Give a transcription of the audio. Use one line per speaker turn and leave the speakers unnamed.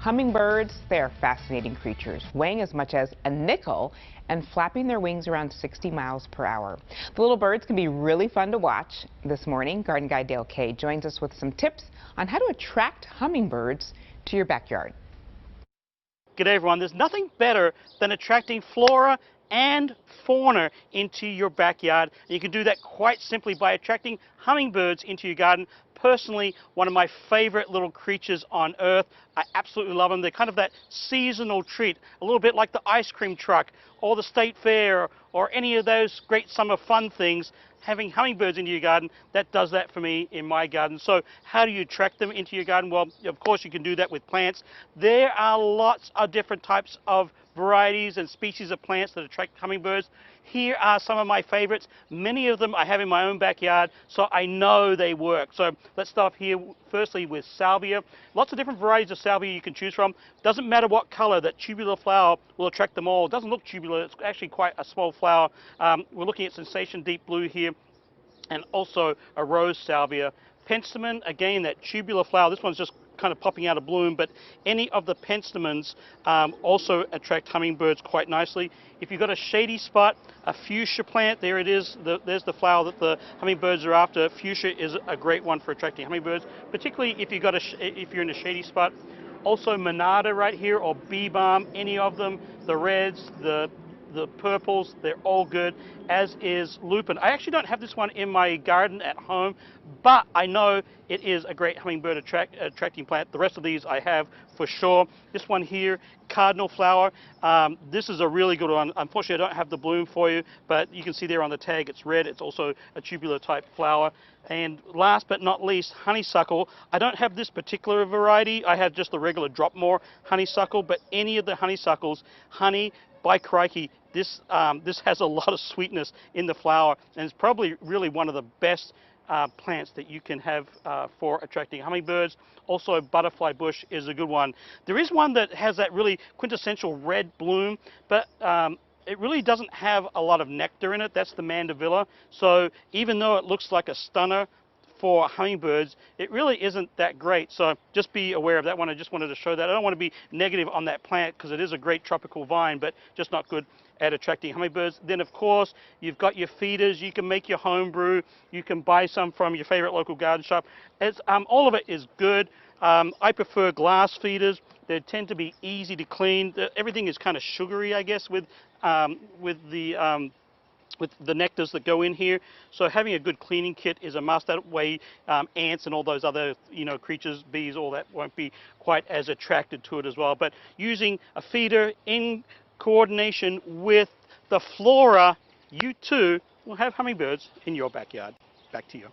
Hummingbirds, they are fascinating creatures, weighing as much as a nickel and flapping their wings around 60 miles per hour. The little birds can be really fun to watch. This morning, Garden Guide Dale Kay joins us with some tips on how to attract hummingbirds to your backyard.
G'day everyone, there's nothing better than attracting flora and fauna into your backyard. You can do that quite simply by attracting hummingbirds into your garden. Personally, one of my favorite little creatures on earth. I absolutely love them. They're kind of that seasonal treat, a little bit like the ice cream truck or the state fair or any of those great summer fun things. Having hummingbirds into your garden, that does that for me in my garden. So how do you attract them into your garden? Well, of course you can do that with plants. There are lots of different types of varieties and species of plants that attract hummingbirds. Here are some of my favorites. Many of them I have in my own backyard, so I know they work. So let's start here firstly with salvia. Lots of different varieties of salvia you can choose from. Doesn't matter what color, that tubular flower will attract them all. It doesn't look tubular, it's actually quite a small flower. We're looking at Sensation Deep Blue here, and also a rose salvia. Penstemon, again, that tubular flower. This one's just kind of popping out of bloom, but any of the penstemons also attract hummingbirds quite nicely. If you've got a shady spot, a fuchsia plant, there it is. There's the flower that the hummingbirds are after. Fuchsia is a great one for attracting hummingbirds, particularly if if you're in a shady spot. Also monarda right here, or bee balm, any of them, the reds, the purples, they're all good, as is lupin. I actually don't have this one in my garden at home, but I know it is a great hummingbird attracting plant. The rest of these I have for sure. This one here, cardinal flower. This is a really good one. Unfortunately, I don't have the bloom for you, but you can see there on the tag it's red. It's also a tubular type flower. And last but not least, honeysuckle. I don't have this particular variety. I have just the regular Dropmore honeysuckle, but any of the honeysuckles, honey, by crikey, this has a lot of sweetness in the flower, and it's probably really one of the best plants that you can have for attracting hummingbirds. Also, butterfly bush is a good one. There is one that has that really quintessential red bloom, but it really doesn't have a lot of nectar in it. That's the mandevilla. So even though it looks like a stunner for hummingbirds, it really isn't that great. So just be aware of that one. I just wanted to show that. I don't want to be negative on that plant because it is a great tropical vine, but just not good at attracting hummingbirds. Then of course, you've got your feeders. You can make your home brew. You can buy some from your favorite local garden shop. All of it is good. I prefer glass feeders. They tend to be easy to clean. Everything is kind of sugary, I guess, with the nectars that go in here. So having a good cleaning kit is a must. That way ants and all those other creatures, bees, all that won't be quite as attracted to it as well. But using a feeder in coordination with the flora, you too will have hummingbirds in your backyard. Back to you.